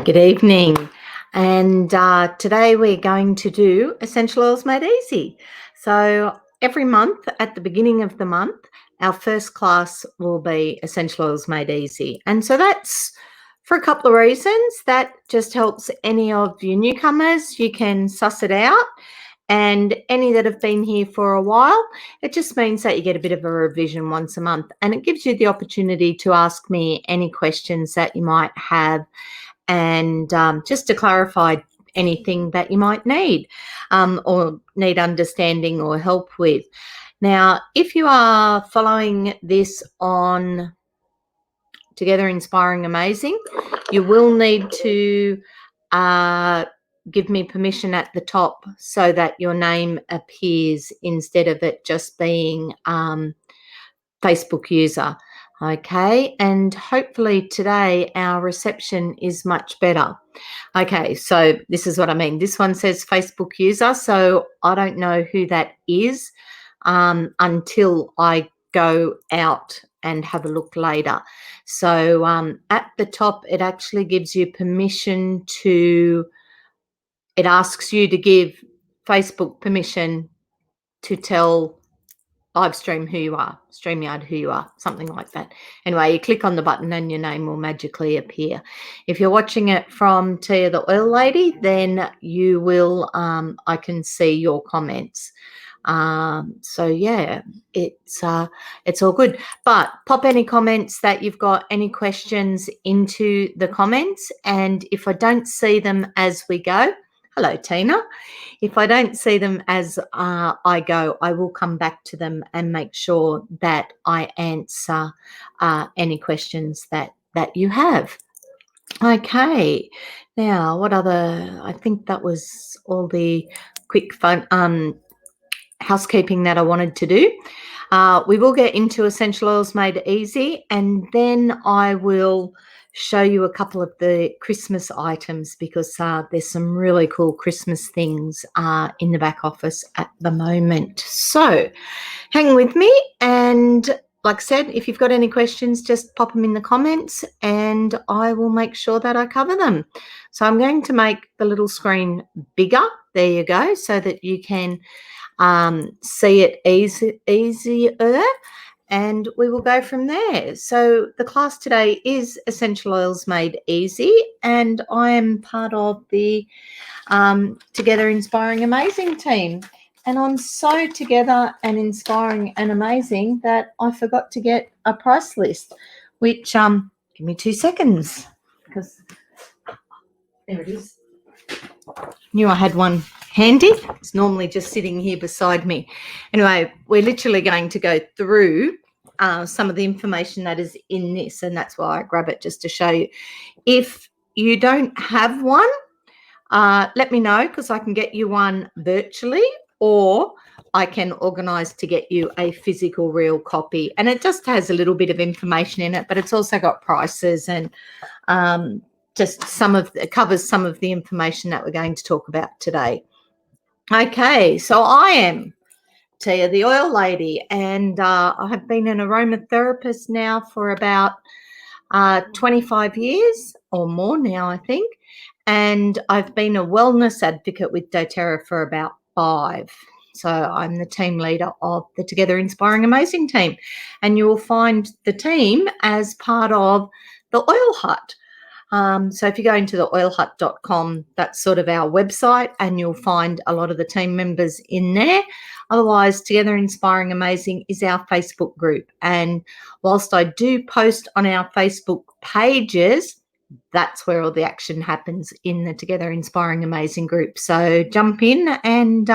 Good evening. And today we're going to do Essential Oils Made Easy. So every month at the beginning of the month, our first class will be Essential Oils Made Easy. And so that's for a couple of reasons. That just helps any of you newcomers. You can suss it out. And any that have been here for a while, it just means that you get a bit of a revision once a month. And it gives you the opportunity to ask me any questions that you might have, and just to clarify anything that you might need or need understanding or help with. Now, if you are following this on Together Inspiring Amazing, you will need to give me permission at the top so that your name appears instead of it just being Facebook user. Okay, and hopefully today our reception is much better. Okay, so this is what I mean. This one says Facebook user, so I don't know who that is until I go out and have a look later. So at the top, it actually gives you permission to, it asks you to give Facebook permission to tell Livestream who you are, StreamYard who you are, something like that. Anyway, you click on the button and your name will magically appear. If you're watching it from Tia the Oil Lady, then you will, I can see your comments. So yeah, it's all good. But pop any comments that you've got, any questions into the comments, and if I don't see them as we go, hello Tina. If I don't see them as I go, I will come back to them and make sure that I answer any questions that you have. Okay, now what other, I think that was all the quick fun housekeeping that I wanted to do. We will get into Essential Oils Made Easy, and then I will show you a couple of the Christmas items, because there's some really cool Christmas things in the back office at the moment. So hang with me, and like I said, if you've got any questions, just pop them in the comments and I will make sure that I cover them. So I'm going to make the little screen bigger. There you go, so that you can see it easier, and we will go from there. So the class today is Essential Oils Made Easy, and I am part of the Together Inspiring Amazing team. And I'm so together and inspiring and amazing that I forgot to get a price list, which give me 2 seconds, because there it is. Knew I had one handy. It's normally just sitting here beside me. Anyway, we're literally going to go through some of the information that is in this, and that's why I grab it, just to show you. If you don't have one, let me know, because I can get you one virtually, or I can organise to get you a physical real copy. And it just has a little bit of information in it, but it's also got prices and just it covers some of the information that we're going to talk about today. Okay, so I am Tia the Oil Lady, and I have been an aromatherapist now for about 25 years or more now, I think, and I've been a wellness advocate with Doterra for about 5. So I'm the team leader of the Together Inspiring Amazing team, and you will find the team as part of the Oil Hut. So if you go into the oilhut.com, that's sort of our website, and you'll find a lot of the team members in there. Otherwise, Together Inspiring Amazing is our Facebook group. And whilst I do post on our Facebook pages, that's where all the action happens, in the Together Inspiring Amazing group. So jump in, and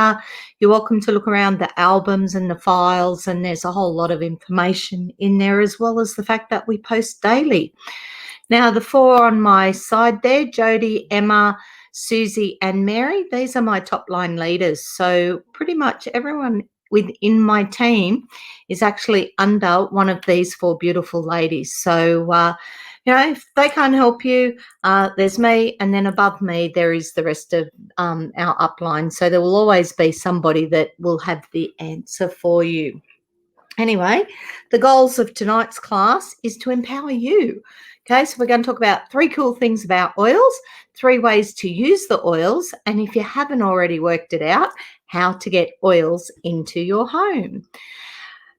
you're welcome to look around the albums and the files, and there's a whole lot of information in there, as well as the fact that we post daily. Now, the 4 on my side there, Jody, Emma, Susie and Mary, these are my top line leaders. So pretty much everyone within my team is actually under one of these 4 beautiful ladies. So, if they can't help you, there's me, and then above me there is the rest of our upline. So there will always be somebody that will have the answer for you. Anyway, the goals of tonight's class is to empower you. Okay, so we're going to talk about 3 cool things about oils, 3 ways to use the oils, and if you haven't already worked it out, how to get oils into your home.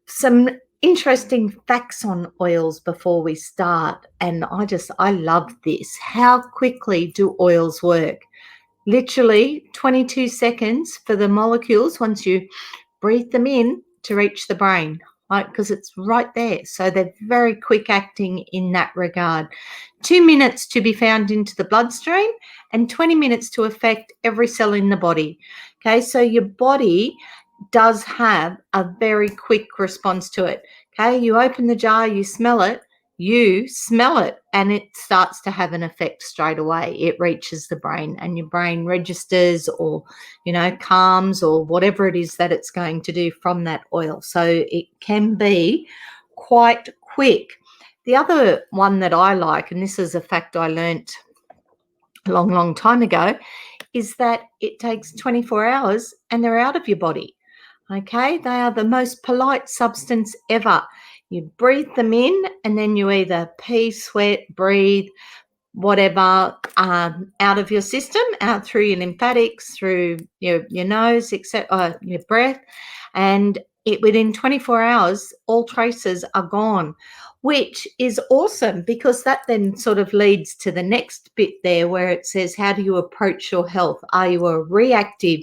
Some interesting facts on oils before we start, and I love this. How quickly do oils work? Literally 22 seconds for the molecules once you breathe them in to reach the brain, right? Because it's right there. So they're very quick acting in that regard. 2 minutes to be found into the bloodstream and 20 minutes to affect every cell in the body. Okay, so your body does have a very quick response to it. Okay, you open the jar, you smell it, and it starts to have an effect straight away. It reaches the brain and your brain registers or, calms or whatever it is that it's going to do from that oil. So it can be quite quick. The other one that I like, and this is a fact I learnt a long, long time ago, is that it takes 24 hours and they're out of your body. Okay, they are the most polite substance ever. You breathe them in and then you either pee, sweat, breathe, whatever, out of your system, out through your lymphatics, through your nose, except your breath, and within 24 hours, all traces are gone, which is awesome because that then sort of leads to the next bit there where it says, how do you approach your health? Are you a reactive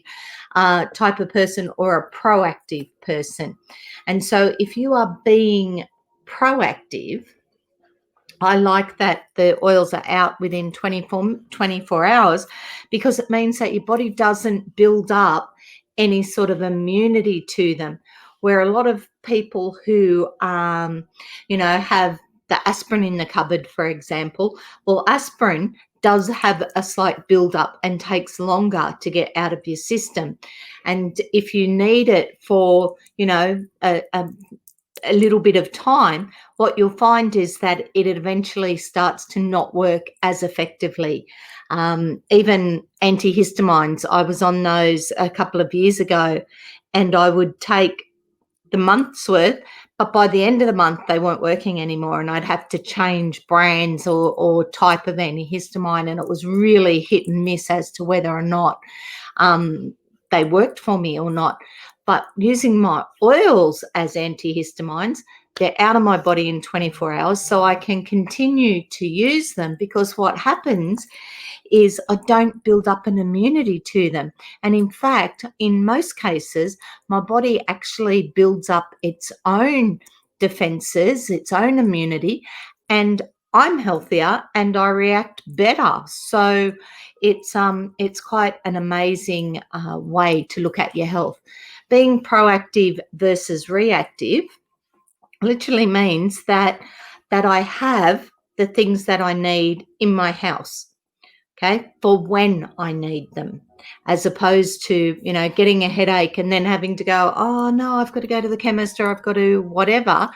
type of person or a proactive person? And so if you are being proactive, I like that the oils are out within 24 hours because it means that your body doesn't build up any sort of immunity to them. Where a lot of people who, have the aspirin in the cupboard, for example, well, aspirin does have a slight build up and takes longer to get out of your system. And if you need it for, a little bit of time, what you'll find is that it eventually starts to not work as effectively. Even antihistamines, I was on those a couple of years ago, and I would take the month's worth, but by the end of the month, they weren't working anymore, and I'd have to change brands or type of antihistamine, and it was really hit and miss as to whether or not they worked for me or not. But using my oils as antihistamines, they're out of my body in 24 hours, so I can continue to use them because what happens is I don't build up an immunity to them. And in fact, in most cases, my body actually builds up its own defenses, its own immunity, and I'm healthier and I react better. So it's quite an amazing way to look at your health. Being proactive versus reactive literally means that I have the things that I need in my house, okay, for when I need them, as opposed to, getting a headache and then having to go, oh no, I've got to go to the chemist or I've got to whatever.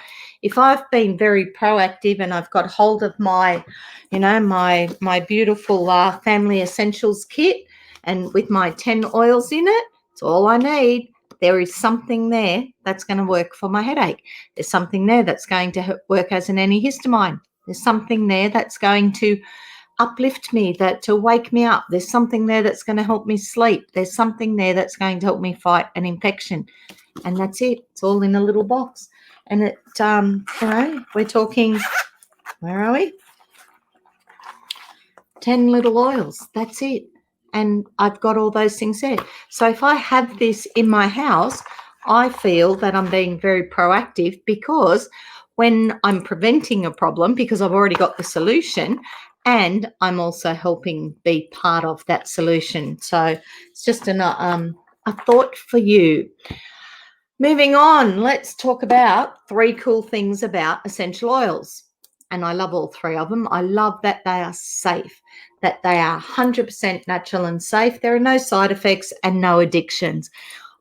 If I've been very proactive and I've got hold of my, my beautiful family essentials kit and with my 10 oils in it, it's all I need. There is something there that's going to work for my headache. There's something there that's going to work as an antihistamine. There's something there that's going to uplift me, that to wake me up. There's something there that's going to help me sleep. There's something there that's going to help me fight an infection. And that's it. It's all in a little box. And it, we're talking, where are we? 10 little oils. That's it. And I've got all those things there. So if I have this in my house, I feel that I'm being very proactive because when I'm preventing a problem, because I've already got the solution, and I'm also helping be part of that solution. So it's just a thought for you. Moving on, let's talk about 3 cool things about essential oils. And I love all 3 of them. I love that they are safe, that they are 100% natural and safe. There are no side effects and no addictions.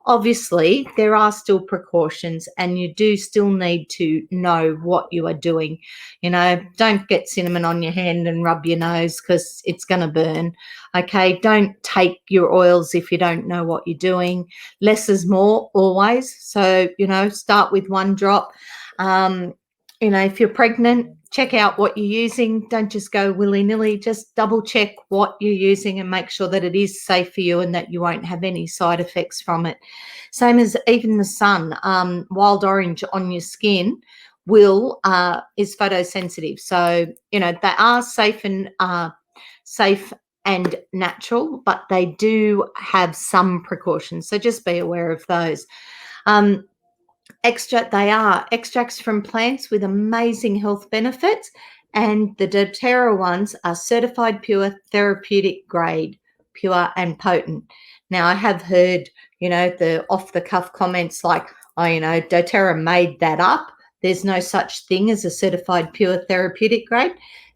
Obviously, there are still precautions and you do still need to know what you are doing. Don't get cinnamon on your hand and rub your nose because it's going to burn. Okay, don't take your oils if you don't know what you're doing. Less is more always. So, start with 1 drop. if you're pregnant, check out what you're using. Don't just go willy-nilly. Just double check what you're using and make sure that it is safe for you and that you won't have any side effects from it. Same as even the sun. Wild orange on your skin is photosensitive. So, they are safe and natural, but they do have some precautions. So just be aware of those. They are extracts from plants with amazing health benefits, and the Doterra ones are certified pure, therapeutic grade, pure and potent. Now, I have heard, the off-the-cuff comments like, oh, Doterra made that up. There's no such thing as a certified pure therapeutic grade.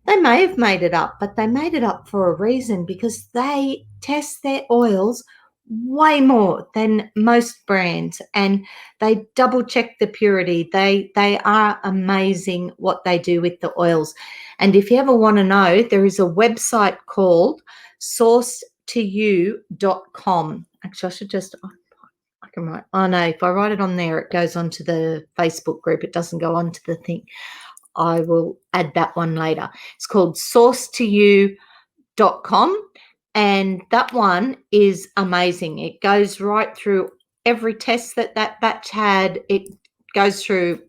They may have made it up, but they made it up for a reason, because they test their oils way more than most brands, and they double check the purity. They are amazing what they do with the oils. And if you ever want to know, there is a website called sourcetoyou.com. Actually, I can write. Oh no, if I write it on there, it goes onto the Facebook group. It doesn't go onto the thing. I will add that one later. It's called sourcetoyou.com. And that one is amazing. It goes right through every test that batch had. It goes through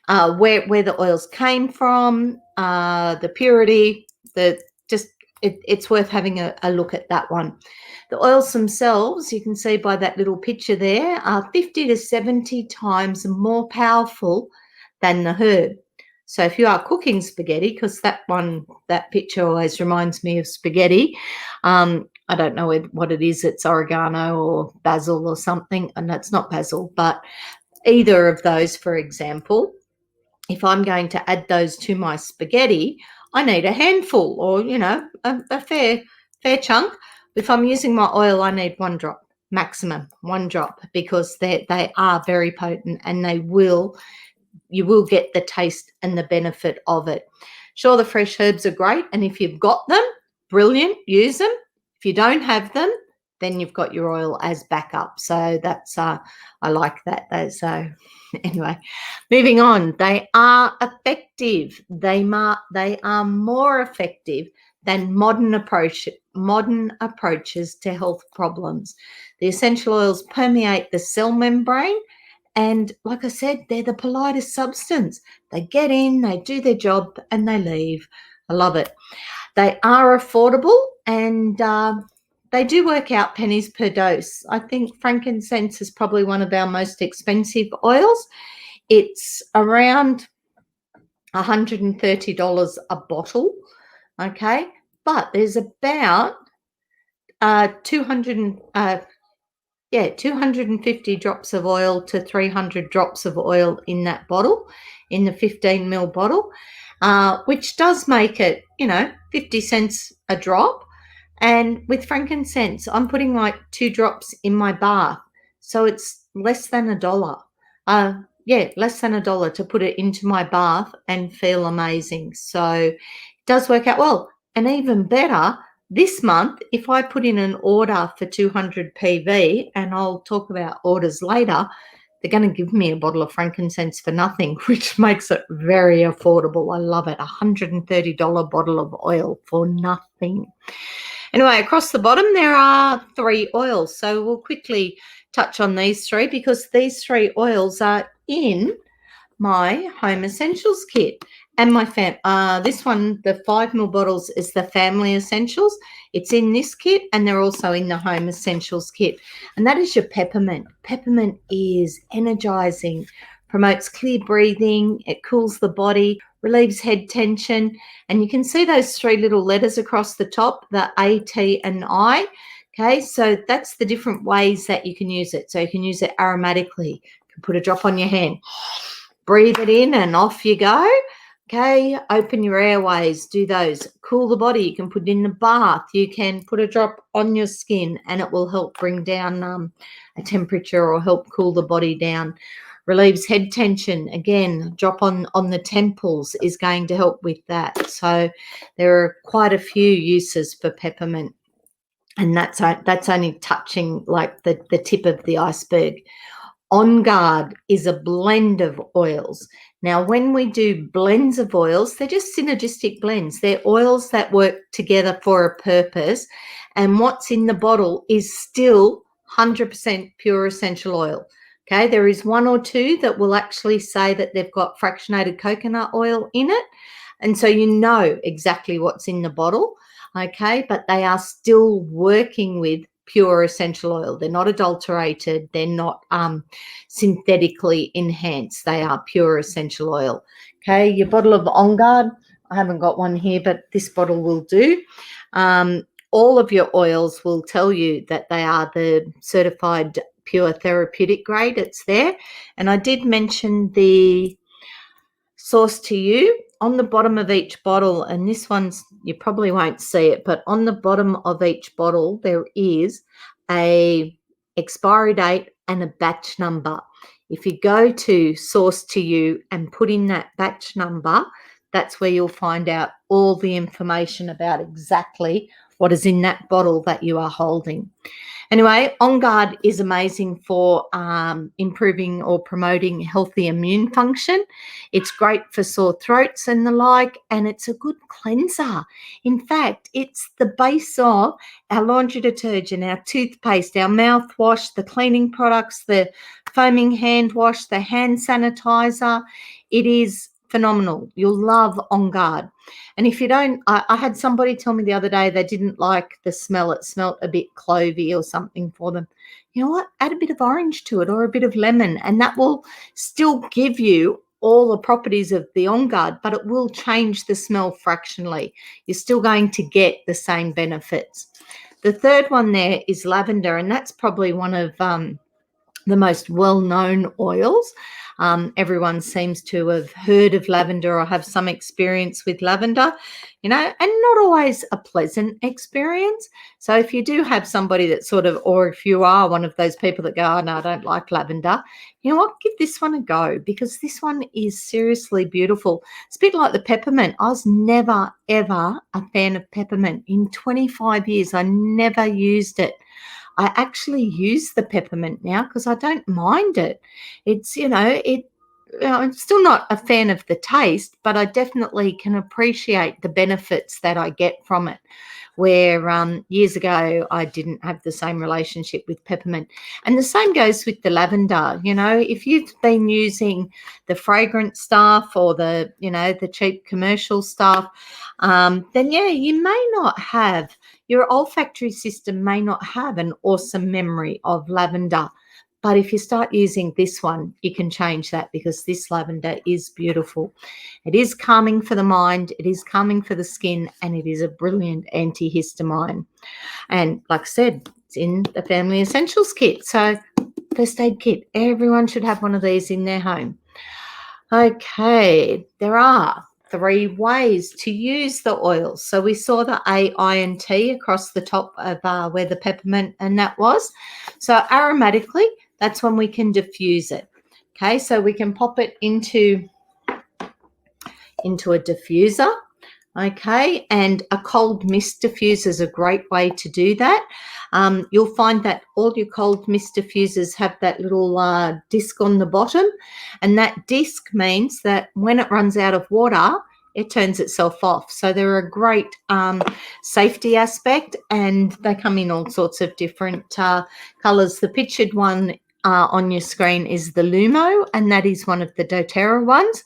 where the oils came from, the purity, it's worth having a look at that one. The oils themselves, you can see by that little picture there, are 50 to 70 times more powerful than the herb. So if you are cooking spaghetti, because that picture always reminds me of spaghetti. I don't know what it is. It's oregano or basil or something. And that's not basil, but either of those, for example, if I'm going to add those to my spaghetti, I need a handful or, a fair chunk. If I'm using my oil, I need 1 drop, maximum 1 drop, because they are very potent, and you will get the taste and the benefit of it. Sure, the fresh herbs are great, and if you've got them, brilliant, use them. If you don't have them, then you've got your oil as backup. So that's I like that. So anyway, moving on. They are effective. They are more effective than modern approaches to health problems. The essential oils permeate the cell membrane, and like I said, they're the politest substance. They get in, they do their job, and they leave. I love it. They are affordable, and they do work out pennies per dose. I think frankincense is probably one of our most expensive oils. It's around $130 a bottle, okay? But there's about 250 drops of oil to 300 drops of oil in that bottle, in the 15 ml bottle, which does make it, 50 cents a drop. And with frankincense, I'm putting like 2 drops in my bath. So it's less than $1. Less than $1 to put it into my bath and feel amazing. So it does work out well. And even better, this month, if I put in an order for 200 PV, and I'll talk about orders later, they're going to give me a bottle of frankincense for nothing, which makes it very affordable. I love it. $130 bottle of oil for nothing. Anyway, across the bottom, there are 3 oils. So we'll quickly touch on these 3, because these 3 oils are in my Home Essentials kit. And this one, the 5 ml bottles, is the Family Essentials. It's in this kit, and they're also in the Home Essentials kit. And that is your peppermint. Peppermint is energizing, promotes clear breathing, it cools the body, relieves head tension. And you can see those 3 little letters across the top, the A, T, and I. Okay, so that's the different ways that you can use it. So you can use it aromatically. You can put a drop on your hand, breathe it in, and off you go. Okay, open your airways, do those. Cool the body, you can put it in the bath. You can put a drop on your skin, and it will help bring down a temperature or help cool the body down. Relieves head tension. Again, drop on the temples is going to help with that. So there are quite a few uses for peppermint, and that's only touching like the tip of the iceberg. On Guard is a blend of oils. Now, when we do blends of oils, they're just synergistic blends. They're oils that work together for a purpose, and what's in the bottle is still 100% pure essential oil. Okay, there is one or two that will actually say that they've got fractionated coconut oil in it, and so you know exactly what's in the bottle. Okay, but they are still working with pure essential oil. They're not adulterated. They're not synthetically enhanced. They are pure essential oil. Okay, your bottle of On Guard, I haven't got one here, but this bottle will do. All of your oils will tell you that they are the certified pure therapeutic grade. It's there. And I did mention the source to you on the bottom of each bottle, and this one's, you probably won't see it, but on the bottom of each bottle there is a expiry date and a batch number. If you go to source to you and put in that batch number, that's where you'll find out all the information about exactly what is in that bottle that you are holding. Anyway, On Guard is amazing for improving or promoting healthy immune function. It's great for sore throats and the like, and it's a good cleanser. In fact, it's the base of our laundry detergent, our toothpaste, our mouthwash, the cleaning products, the foaming hand wash, the hand sanitizer. It is phenomenal. You'll love On Guard. And if you don't, I had somebody tell me the other day they didn't like the smell. It smelled a bit clovey or something for them. You know what? Add a bit of orange to it or a bit of lemon, and that will still give you all the properties of the On Guard, but it will change the smell fractionally. You're still going to get the same benefits. The third one there is lavender, and that's probably one of the most well-known oils. Everyone seems to have heard of lavender or have some experience with lavender, and not always a pleasant experience. So if you do have somebody that sort of, or if you are one of those people that go, oh, no, I don't like lavender, you know what, give this one a go, because this one is seriously beautiful. It's a bit like the peppermint. I was never, ever a fan of peppermint. In 25 years, I never used it. I actually use the peppermint now because I don't mind it. It's, I'm still not a fan of the taste, but I definitely can appreciate the benefits that I get from it. Where years ago I didn't have the same relationship with peppermint. And the same goes with the lavender. If you've been using the fragrant stuff or the cheap commercial stuff, then yeah, you may not have, your olfactory system may not have an awesome memory of lavender. But if you start using this one, you can change that, because this lavender is beautiful. It is calming for the mind, it is calming for the skin, and it is a brilliant antihistamine. And like I said, it's in the Family Essentials kit. So first aid kit, everyone should have one of these in their home. Okay, there are 3 ways to use the oils. So we saw the A-I-N-T across the top of where the peppermint and that was. So aromatically, that's when we can diffuse it. Okay, so we can pop it into a diffuser. Okay, and a cold mist diffuser is a great way to do that. You'll find that all your cold mist diffusers have that little disc on the bottom, and that disc means that when it runs out of water, it turns itself off. So they're a great safety aspect, and they come in all sorts of different colours. The pictured one on your screen is the Lumo, and that is one of the Doterra ones.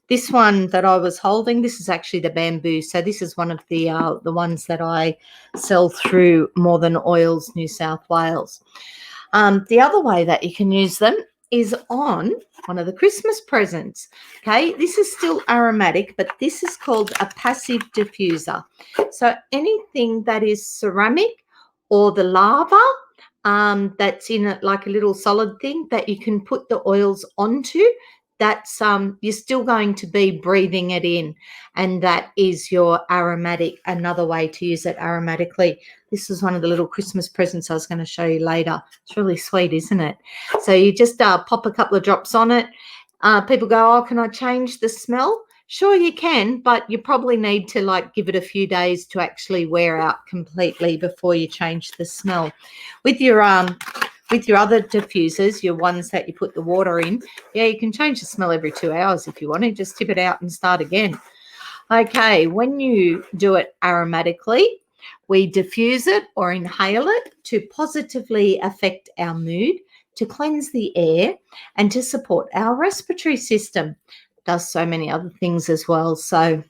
This one that I was holding, this is actually the bamboo. So this is one of the ones that I sell through More Than Oils, New South Wales. The other way that you can use them is on one of the Christmas presents. Okay, this is still aromatic, but this is called a passive diffuser. So anything that is ceramic or the lava that's in it, like a little solid thing that you can put the oils onto, that's you're still going to be breathing it in, and that is your aromatic, another way to use it aromatically. This is one of the little Christmas presents I was going to show you later. It's really sweet, isn't it? So you just pop a couple of drops on it. People go, oh, can I change the smell? Sure you can, but you probably need to give it a few days to actually wear out completely before you change the smell. With your with your other diffusers, your ones that you put the water in, yeah, you can change the smell every 2 hours if you want to. Just tip it out and start again. Okay, when you do it aromatically, we diffuse it or inhale it to positively affect our mood, to cleanse the air, and to support our respiratory system. It does so many other things as well. So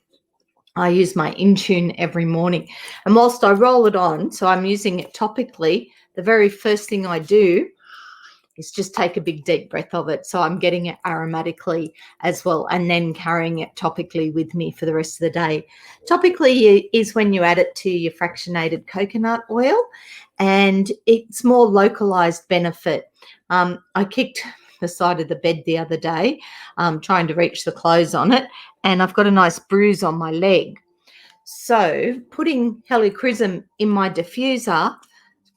I use my Intune every morning. And whilst I roll it on, so I'm using it topically, the very first thing I do is just take a big deep breath of it. So I'm getting it aromatically as well, and then carrying it topically with me for the rest of the day. Topically is when you add it to your fractionated coconut oil, and it's more localized benefit. I kicked the side of the bed the other day, trying to reach the clothes on it, and I've got a nice bruise on my leg. So putting helichrysum in my diffuser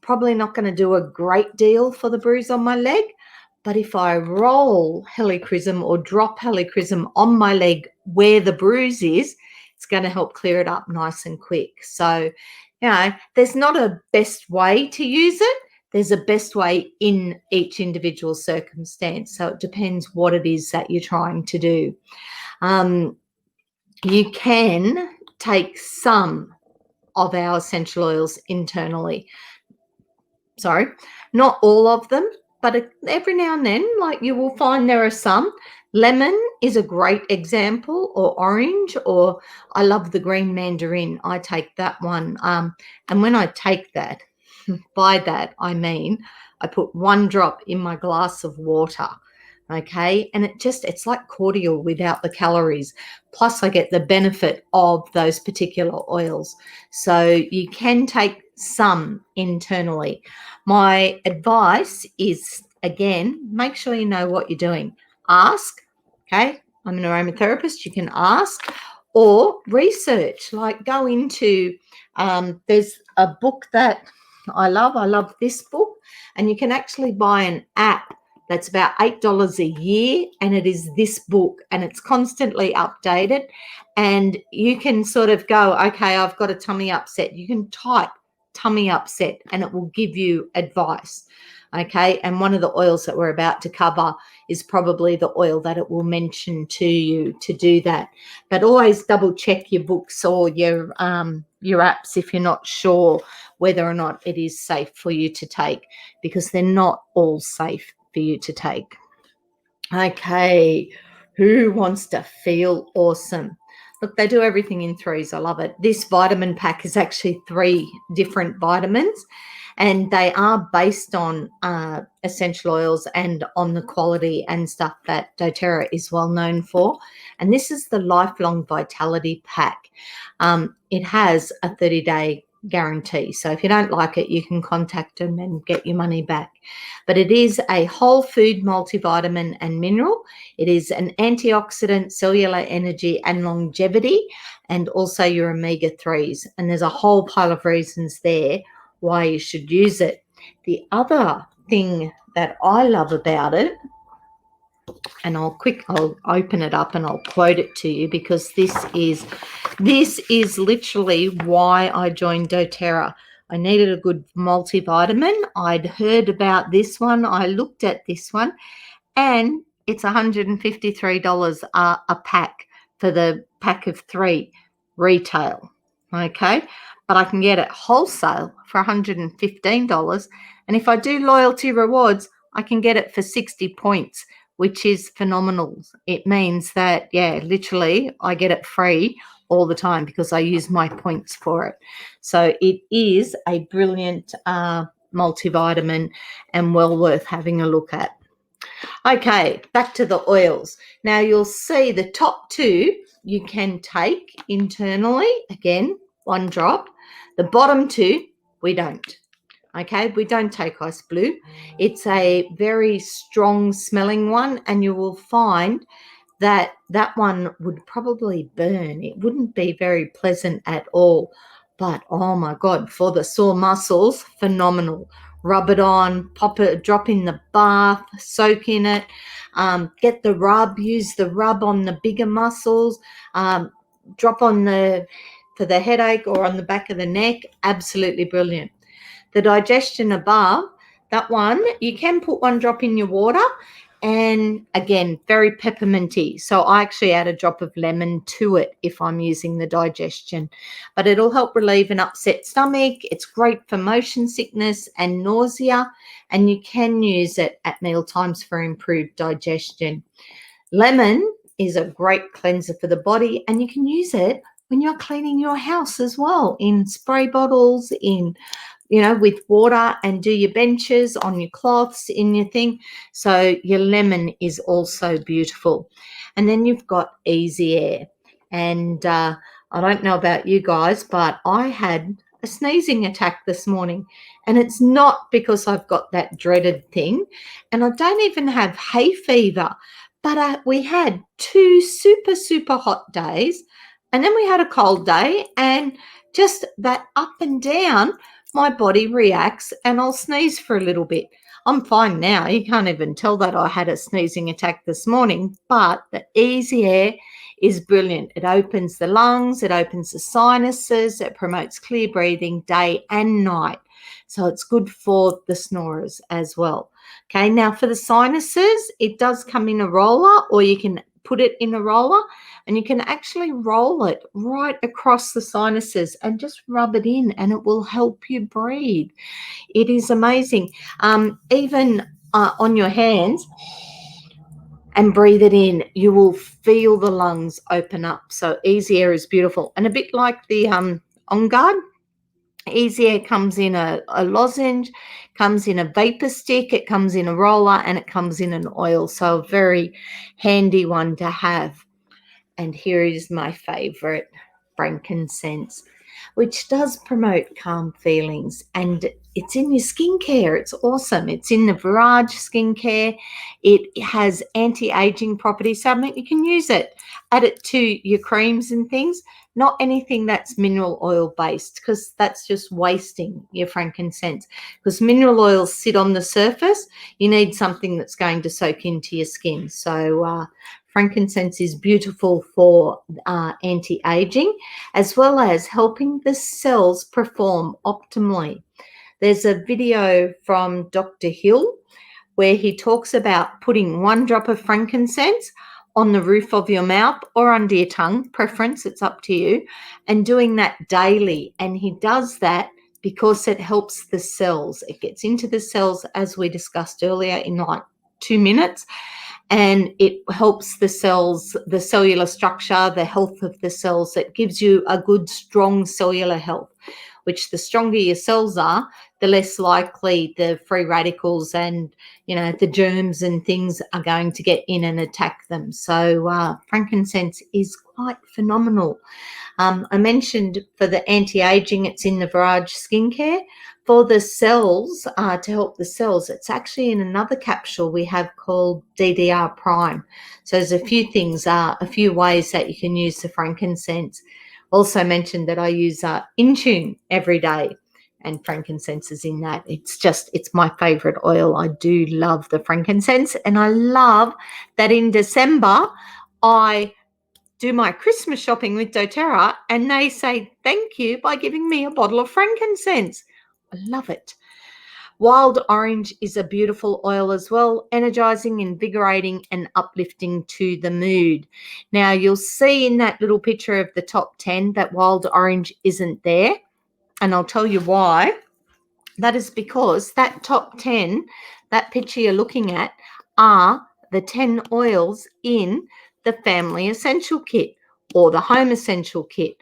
probably not going to do a great deal for the bruise on my leg. But if I roll helichrysum or drop helichrysum on my leg where the bruise is, it's going to help clear it up nice and quick. So, there's not a best way to use it. There's a best way in each individual circumstance. So it depends what it is that you're trying to do. You can take some of our essential oils internally. Sorry, not all of them, but every now and then, like, you will find there are some. Lemon is a great example, or orange, or I love the green mandarin. I take that one. And when I take that, by that I mean I put 1 drop in my glass of water. Okay, and it's like cordial without the calories. Plus, I get the benefit of those particular oils. So you can take some internally. My advice is, again, make sure you know what you're doing. Ask. Okay, I'm an aromatherapist. You can ask or research. Like, go into. There's a book that I love. I love this book, and you can actually buy an app that's about $8 a year, and it is this book, and it's constantly updated. And you can sort of go, okay, I've got a tummy upset. You can type tummy upset and it will give you advice. Okay, and one of the oils that we're about to cover is probably the oil that it will mention to you to do that. But always double check your books or your apps if you're not sure whether or not it is safe for you to take, because they're not all safe for you to take. Okay, who wants to feel awesome? Look, they do everything in threes. I love it. This vitamin pack is actually 3 different vitamins, and they are based on essential oils and on the quality and stuff that Doterra is well known for. And this is the Lifelong Vitality Pack. It has a 30-day guarantee. So if you don't like it, you can contact them and get your money back. But it is a whole food multivitamin and mineral. It is an antioxidant, cellular energy and longevity, and also your omega-3s. And there's a whole pile of reasons there why you should use it. The other thing that I love about it, and I'll open it up and I'll quote it to you, because this is literally why I joined Doterra. I needed a good multivitamin. I'd heard about this one. I looked at this one, and it's $153 a pack for the pack of 3 retail. Okay, but I can get it wholesale for $115. And if I do loyalty rewards, I can get it for 60 points, which is phenomenal. It means that, literally I get it free all the time because I use my points for it. So it is a brilliant multivitamin and well worth having a look at. Okay, back to the oils. Now you'll see the top 2 you can take internally, again, 1 drop. The bottom 2, we don't. Okay, we don't take ice blue. It's a very strong smelling one, and you will find that one would probably burn. It wouldn't be very pleasant at all. But oh my God, for the sore muscles, phenomenal. Rub it on, pop it, drop in the bath, soak in it, get the rub, use the rub on the bigger muscles, drop on for the headache or on the back of the neck. Absolutely brilliant. The digestion above, That one, you can put 1 drop in your water, and again, very pepperminty. So I actually add a drop of lemon to it if I'm using the digestion, but it'll help relieve an upset stomach. It's great for motion sickness and nausea, and you can use it at meal times for improved digestion. Lemon is a great cleanser for the body, and you can use it when you're cleaning your house as well, in spray bottles, in with water, and do your benches on your cloths in your thing. So your lemon is also beautiful. And then you've got Easy Air. And I don't know about you guys, but I had a sneezing attack this morning. And it's not because I've got that dreaded thing. And I don't even have hay fever. But we had 2 super, super hot days. And then we had a cold day. And just that up and down, my body reacts, and I'll sneeze for a little bit. I'm fine now. You can't even tell that I had a sneezing attack this morning, but the Easy Air is brilliant. It opens the lungs, it opens the sinuses, it promotes clear breathing day and night. So it's good for the snorers as well. Okay, now for the sinuses, it does come in a roller, or you can put it in a roller, and you can actually roll it right across the sinuses and just rub it in, and it will help you breathe. It is amazing. Even on your hands, and breathe it in, you will feel the lungs open up. So Easy Air is beautiful. And a bit like the On Guard, Easy Air comes in a lozenge, comes in a vapor stick, it comes in a roller, and it comes in an oil. So a very handy one to have. And here is my favorite, Frankincense, which does promote calm feelings, and it's in your skincare. It's awesome. It's in the Virage skincare. It has anti-aging properties, so I mean, you can use it. Add it to your creams and things. Not anything that's mineral oil based, because that's just wasting your frankincense. Because mineral oils sit on the surface. You need something that's going to soak into your skin. So frankincense is beautiful for anti-aging, as well as helping the cells perform optimally. There's a video from Dr. Hill where he talks about putting 1 drop of frankincense on the roof of your mouth or under your tongue, preference, it's up to you, and doing that daily. And he does that because it helps the cells. It gets into the cells, as we discussed earlier, in like 2 minutes. And it helps the cells, the cellular structure, the health of the cells. It gives you a good, strong cellular health, which the stronger your cells are, the less likely the free radicals and, the germs and things are going to get in and attack them. So frankincense is quite phenomenal. I mentioned for the anti-aging, it's in the Virage skincare. For the cells, to help the cells, it's actually in another capsule we have called DDR Prime. So there's a few things, a few ways that you can use the frankincense. Also mentioned that I use Intune every day, and frankincense is in that. It's my favorite oil. I do love the frankincense, and I love that in December I do my Christmas shopping with Doterra, and they say thank you by giving me a bottle of frankincense. I love it. Wild orange is a beautiful oil as well, energizing, invigorating, and uplifting to the mood. Now, you'll see in that little picture of the top 10 that wild orange isn't there, and I'll tell you why. That is because that top 10, that picture you're looking at, are the 10 oils in the Family Essential Kit or the Home Essential Kit.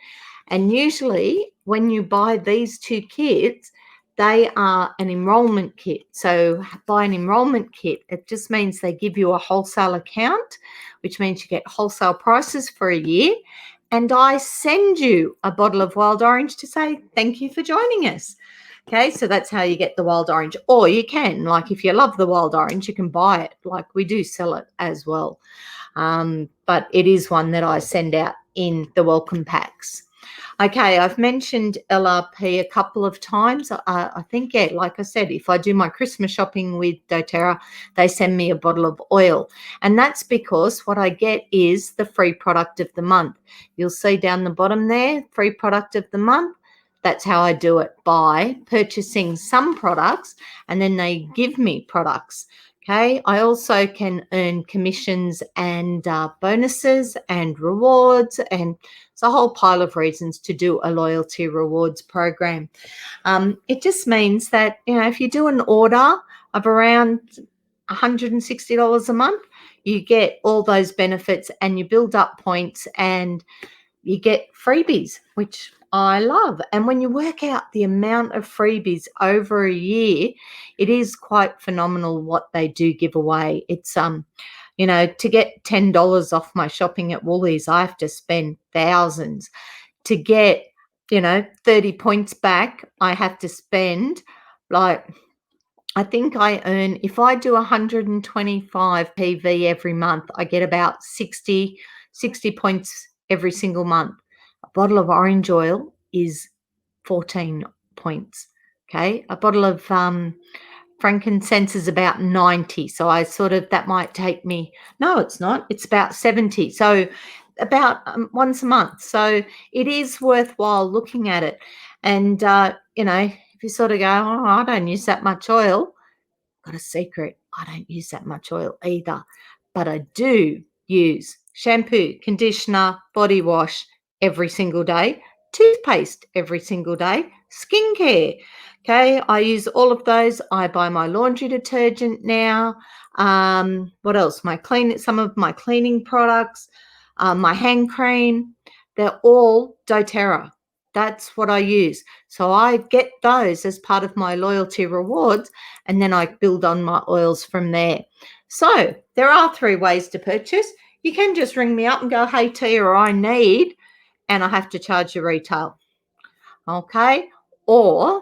And usually when you buy these 2 kits, they are an enrollment kit. So buy an enrollment kit, it just means they give you a wholesale account, which means you get wholesale prices for a year. And I send you a bottle of wild orange to say thank you for joining us. Okay, so that's how you get the wild orange. Or you can, like if you love the wild orange, you can buy it. Like we do sell it as well. But it is one that I send out in the welcome packs. Okay, I've mentioned LRP a couple of times. I think, yeah, like I said, if I do my Christmas shopping with Doterra, they send me a bottle of oil. And that's because what I get is the free product of the month. You'll see down the bottom there, free product of the month. That's how I do it, by purchasing some products and then they give me products. Okay. I also can earn commissions and bonuses and rewards, and it's a whole pile of reasons to do a loyalty rewards program. It just means that, if you do an order of around $160 a month, you get all those benefits and you build up points and you get freebies, which I love. And when you work out the amount of freebies over a year, it is quite phenomenal what they do give away. It's to get $10 off my shopping at Woolies, I have to spend thousands. To get 30 points back, I have to spend, like, I think I earn, if I do 125 PV every month, I get about 60 points every single month. A bottle of orange oil is 14 points. Okay. A bottle of Frankincense is about 90. So that might take me, no, it's not. It's about 70. So about once a month. So it is worthwhile looking at it. And, if you sort of go, oh, I don't use that much oil, got a secret. I don't use that much oil either, but I do use shampoo, conditioner, body wash every single day, toothpaste every single day, skincare. Okay, I use all of those. I buy my laundry detergent now. What else? Some of my cleaning products, my hand cream. They're all Doterra. That's what I use. So I get those as part of my loyalty rewards, and then I build on my oils from there. So there are 3 ways to purchase. You can just ring me up and go, hey, Tia, I need, and I have to charge you retail. Okay. Or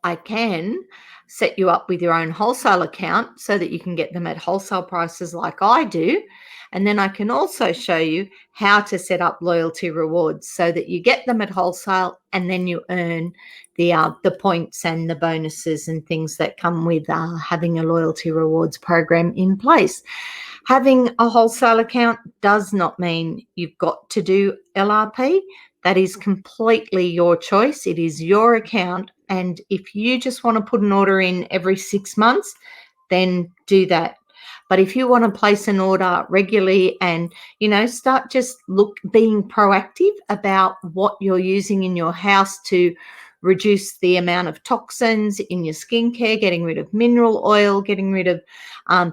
I can set you up with your own wholesale account so that you can get them at wholesale prices like I do. And then I can also show you how to set up loyalty rewards so that you get them at wholesale and then you earn the points and the bonuses and things that come with having a loyalty rewards program in place. Having a wholesale account does not mean you've got to do LRP. That is completely your choice. It is your account. And if you just want to put an order in every 6 months, then do that. But if you want to place an order regularly and, start being proactive about what you're using in your house to reduce the amount of toxins in your skincare, getting rid of mineral oil, getting rid of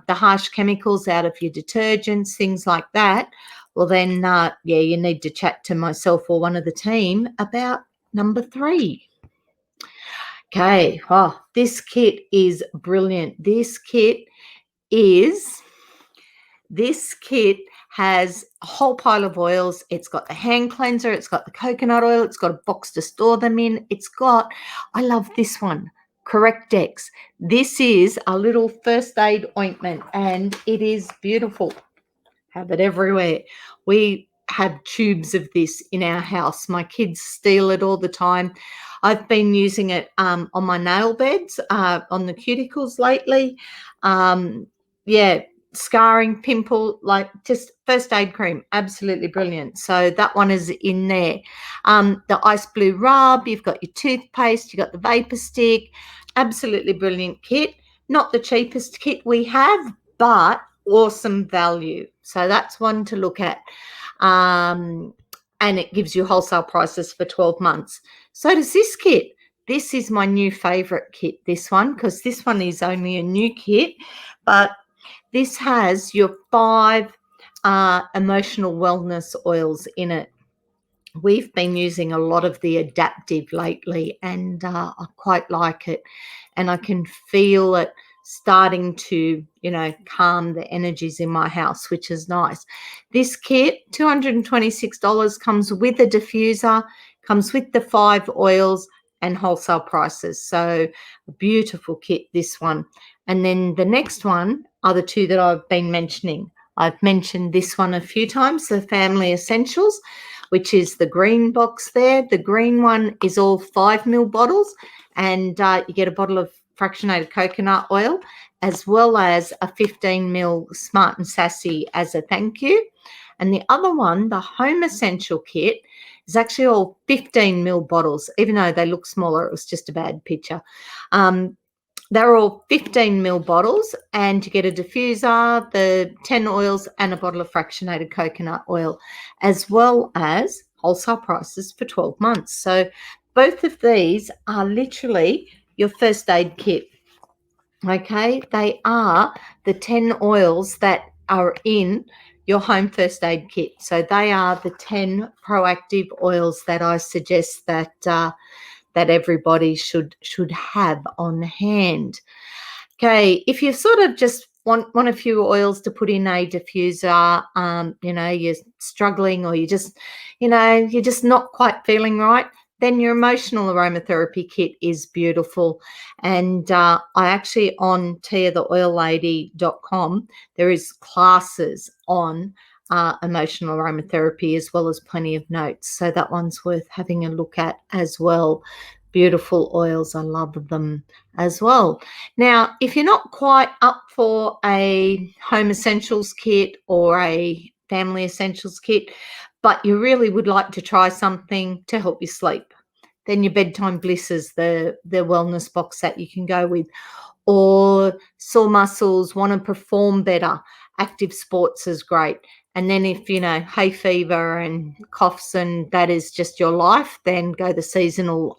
the harsh chemicals out of your detergents, things like that, well, then, you need to chat to myself or one of the team about number 3. Okay. Oh, this kit is brilliant. This kit has a whole pile of oils. It's got the hand cleanser. It's got the coconut oil. It's got a box to store them in. I love this one, Correctex. This is a little first aid ointment and it is beautiful. Have it everywhere. We have tubes of this in our house. My kids steal it all the time. I've been using it on my nail beds, on the cuticles lately. Scarring, pimple, like just first aid cream, absolutely brilliant. So that one is in there. The ice blue rub, you've got your toothpaste, you've got the vapor stick, absolutely brilliant kit. Not the cheapest kit we have, but awesome value. So that's one to look at. And it gives you wholesale prices for 12 months. So does this kit. This is my new favorite kit, this one, because this one is only a new kit, but this has your 5 emotional wellness oils in it. We've been using a lot of the adaptive lately, and I quite like it. And I can feel it starting to, calm the energies in my house, which is nice. This kit, $226, comes with a diffuser, comes with the 5 oils and wholesale prices. So a beautiful kit, this one. And then the next one are the 2 that I've been mentioning. I've mentioned this one a few times, the Family Essentials, which is the green box there. The green one is all 5 ml bottles, and you get a bottle of fractionated coconut oil as well as a 15 ml Smart and Sassy as a thank you. And the other one, the Home Essential Kit, is actually all 15 ml bottles, even though they look smaller. It was just a bad picture. They're all 15 ml bottles, and you get a diffuser, the 10 oils, and a bottle of fractionated coconut oil, as well as wholesale prices for 12 months. So both of these are literally your first aid kit. Okay, they are the 10 oils that are in your home first aid kit. So they are the 10 proactive oils that I suggest that that everybody should have on hand. Okay, if you sort of just want a few oils to put in a diffuser, you're struggling, or you're just not quite feeling right, then your emotional aromatherapy kit is beautiful. And I actually, on tiatheoillady.com, there is classes on emotional aromatherapy, as well as plenty of notes. So that one's worth having a look at as well. Beautiful oils. I love them as well. Now, if you're not quite up for a home essentials kit or a family essentials kit, but you really would like to try something to help you sleep, then your bedtime bliss is the wellness box that you can go with. Or sore muscles, want to perform better, active sports is great. And then if, hay fever and coughs and that is just your life, then go the seasonal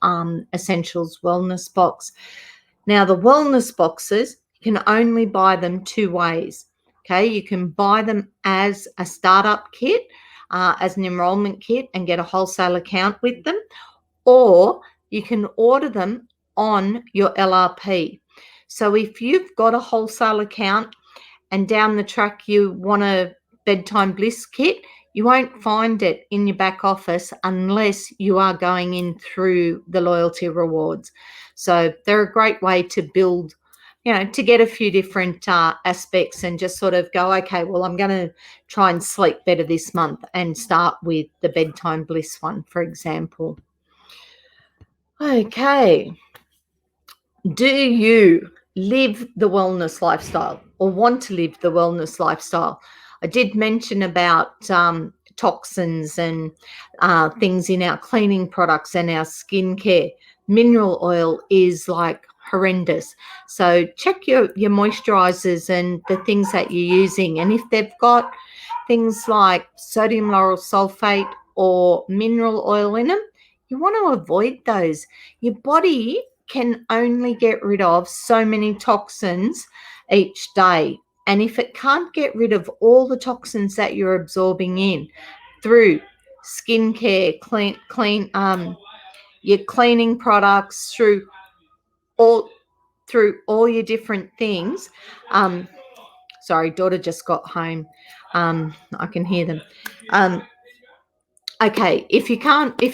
essentials wellness box. Now, the wellness boxes, you can only buy them two ways. Okay, you can buy them as a startup kit, as an enrollment kit, and get a wholesale account with them, or you can order them on your LRP. So if you've got a wholesale account and down the track you want a bedtime bliss kit, you won't find it in your back office unless you are going in through the loyalty rewards. So they're a great way to build, to get a few different aspects and just sort of go, okay, well, I'm going to try and sleep better this month, and start with the bedtime bliss one, for example. Okay. Do you live the wellness lifestyle, or want to live the wellness lifestyle? I did mention about toxins and things in our cleaning products and our skincare. Mineral oil is like horrendous. So check your moisturizers and the things that you're using. And if they've got things like sodium lauryl sulfate or mineral oil in them, you want to avoid those. Your body can only get rid of so many toxins each day. And if it can't get rid of all the toxins that you're absorbing in through skincare, your cleaning products, through all your different things. Sorry, daughter just got home. I can hear them. Okay, if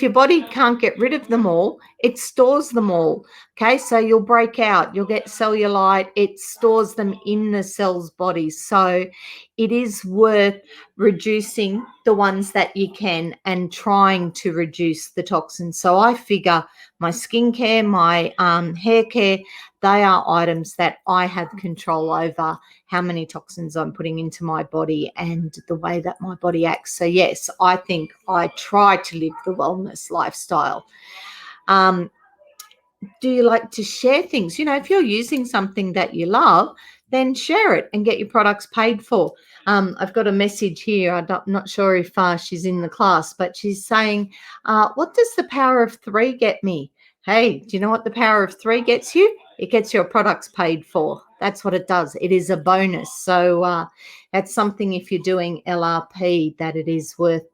your body can't get rid of them all, it stores them all. Okay, so you'll break out, you'll get cellulite, it stores them in the cell's body. So it is worth reducing the ones that you can and trying to reduce the toxins. So I figure my skincare, my hair care, they are items that I have control over, how many toxins I'm putting into my body and the way that my body acts. So yes, I think I try to live the wellness lifestyle. Do you like to share things? If you're using something that you love, then share it and get your products paid for. I've got a message here. I'm not sure if she's in the class, but she's saying, what does the power of 3 get me? Hey, do you know what the power of 3 gets you? It gets your products paid for. That's what it does. It is a bonus. So that's something, if you're doing LRP, that it is worth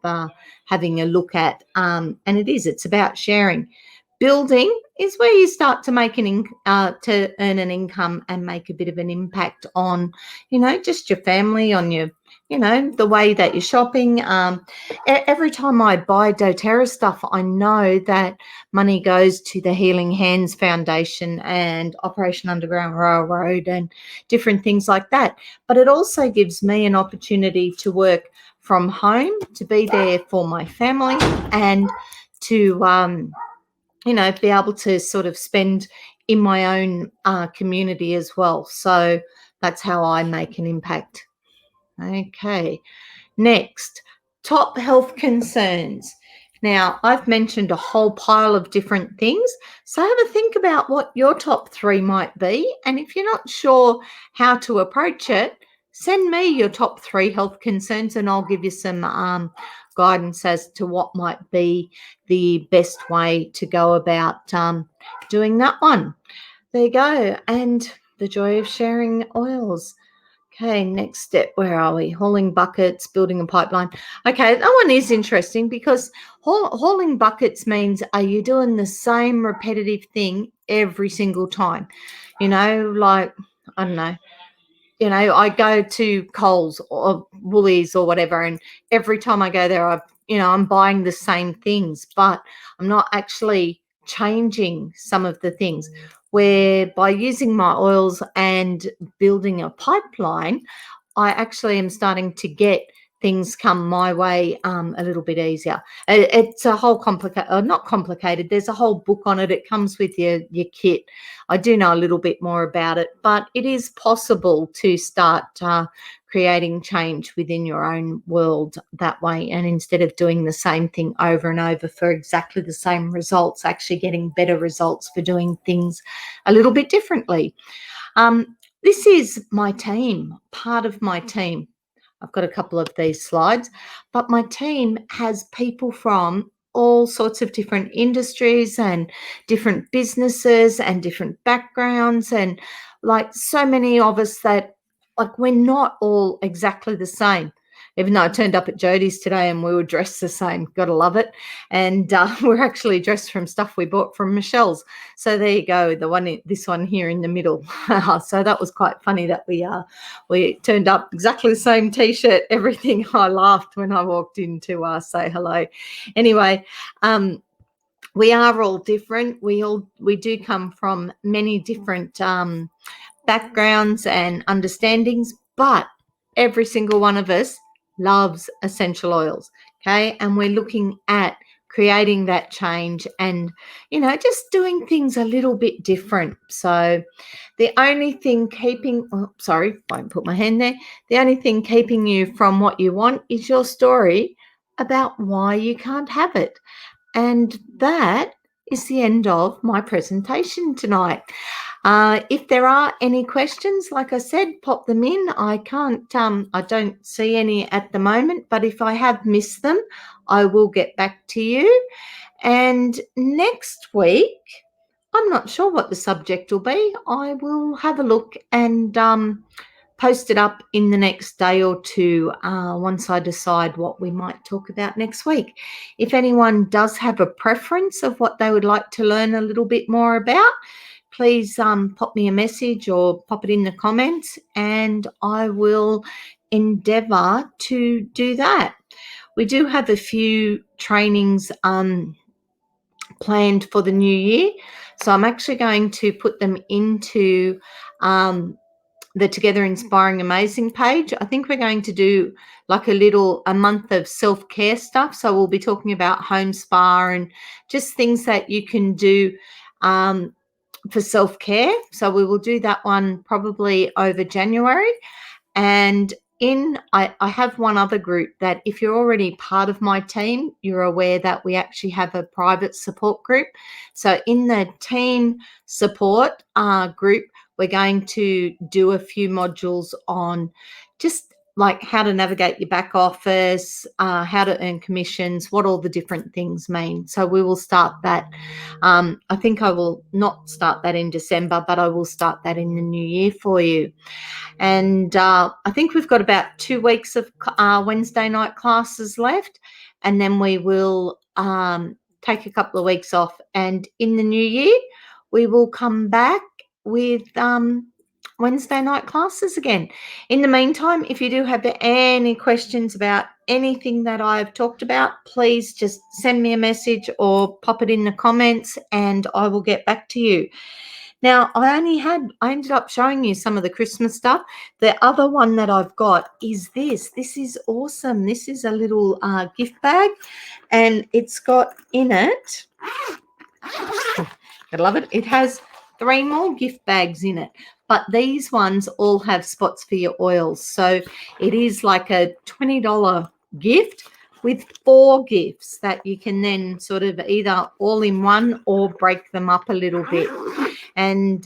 having a look at. And it's about sharing. Building is where you start to make to earn an income and make a bit of an impact on, just your family, on your, the way that you're shopping. Every time I buy Doterra stuff, I know that money goes to the Healing Hands Foundation and Operation Underground Railroad and different things like that. But it also gives me an opportunity to work from home, to be there for my family, and to be able to sort of spend in my own community as well. So that's how I make an impact. Okay. Next, top health concerns. Now, I've mentioned a whole pile of different things, so have a think about what your top 3 might be, and if you're not sure how to approach it, send me your top 3 health concerns and I'll give you some guidance as to what might be the best way to go about doing that one. There you go, and the joy of sharing oils. Okay, next step, where are we? Hauling buckets, building a pipeline. Okay, that one is interesting because hauling buckets means, are you doing the same repetitive thing every single time? Like, I don't know, I go to Coles or Woolies or whatever, and every time I go there, I'm buying the same things, but I'm not actually changing some of the things. Where by using my oils and building a pipeline, I actually am starting to get things come my way a little bit easier. It's a whole not complicated. There's a whole book on it. It comes with your kit. I do know a little bit more about it, but it is possible to start creating change within your own world that way. And instead of doing the same thing over and over for exactly the same results, actually getting better results for doing things a little bit differently. This is my team, part of my team. I've got a couple of these slides, but my team has people from all sorts of different industries and different businesses and different backgrounds, and like so many of us that, like, we're not all exactly the same. Even though I turned up at Jodie's today and we were dressed the same, gotta love it. And we're actually dressed from stuff we bought from Michelle's. So there you go, this one here in the middle. So that was quite funny that we turned up exactly the same T-shirt, everything. I laughed when I walked in to say hello. Anyway, we are all different. We do come from many different backgrounds and understandings, but every single one of us loves essential oils. Okay, and we're looking at creating that change and just doing things a little bit different. So the only thing won't put my hand there. The only thing keeping you from what you want is your story about why you can't have it. And that is the end of my presentation tonight. If there are any questions, like I said, pop them in. I don't see any at the moment, but if I have missed them, I will get back to you. And next week, I'm not sure what the subject will be. I will have a look and post it up in the next day or two once I decide what we might talk about next week. If anyone does have a preference of what they would like to learn a little bit more about, please pop me a message or pop it in the comments, and I will endeavour to do that. We do have a few trainings planned for the new year, so I'm actually going to put them into the Together Inspiring Amazing page. I think we're going to do like a month of self-care stuff. So we'll be talking about home spa and just things that you can do for self-care. So we will do that one probably over January. And I have one other group that, if you're already part of my team, you're aware that we actually have a private support group. So in the team support group, we're going to do a few modules on just like how to navigate your back office, how to earn commissions, what all the different things mean. So we will start that. I think I will not start that in December, but I will start that in the new year for you. And I think we've got about 2 weeks of Wednesday night classes left, and then we will take a couple of weeks off. And in the new year, we will come back with Wednesday night classes again. In the meantime, if you do have any questions about anything that I've talked about, please just send me a message or pop it in the comments and I will get back to you. Now, I ended up showing you some of the Christmas stuff. The other one that I've got is this. This is awesome. This is a little gift bag, and it's got in it, I love it, it has 3 more gift bags in it, but these ones all have spots for your oils. So it is like a $20 gift, with 4 gifts that you can then sort of either all in one or break them up a little bit. And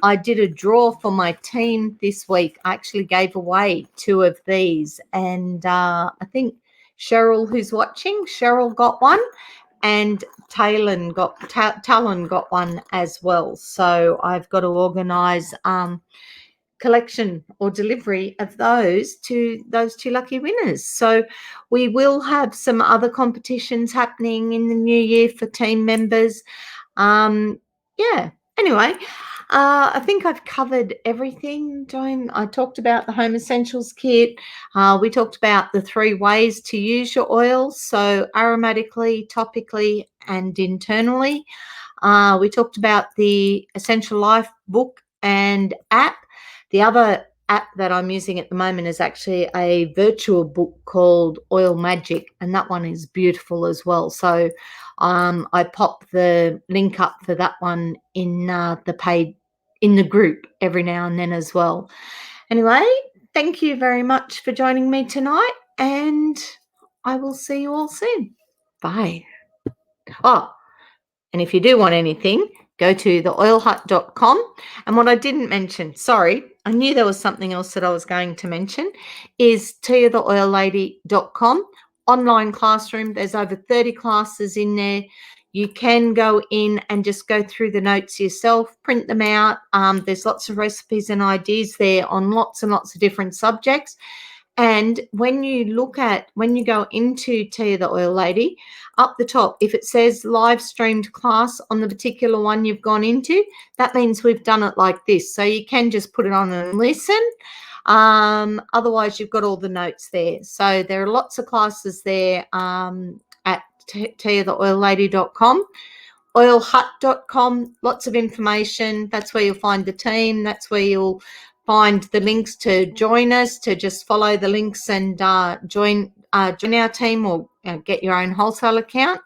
I did a draw for my team this week. I actually gave away 2 of these, and I think Cheryl, who's watching, Cheryl got one, and Talon got one as well. So I've got to organise collection or delivery of those to those 2 lucky winners. So we will have some other competitions happening in the new year for team members. Yeah. Anyway, I think I've covered everything, Joan. I talked about the Home Essentials kit. We talked about the 3 ways to use your oils, so aromatically, topically, and internally. We talked about the Essential Life book and app. The other app that I'm using at the moment is actually a virtual book called Oil Magic, and that one is beautiful as well. So I pop the link up for that one in the paid in the group every now and then as well. Anyway, thank you very much for joining me tonight, and I will see you all soon. Bye. Oh, and if you do want anything, go to theoilhut.com. And what I didn't mention, sorry, I knew there was something else that I was going to mention, is tiatheoillady.com. Online classroom. There's over 30 classes in there. You can go in and just go through the notes yourself, print them out. There's lots of recipes and ideas there on lots and lots of different subjects. And when you go into Tia the Oil Lady, up the top, if it says live streamed class on the particular one you've gone into, that means we've done it like this. So you can just put it on and listen. Otherwise, you've got all the notes there. So there are lots of classes there at tiatheoillady.com. Oilhut.com, lots of information. That's where you'll find the team. That's where you'll find the links to join us, to just follow the links and join our team, or get your own wholesale account.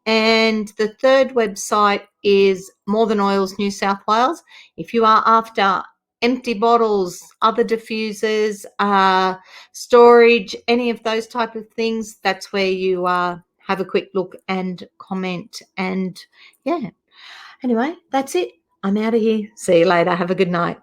And the third website is More Than Oils New South Wales. If you are after empty bottles, other diffusers, storage, any of those type of things, that's where you have a quick look and comment. And yeah, anyway, that's it. I'm out of here. See you later. Have a good night.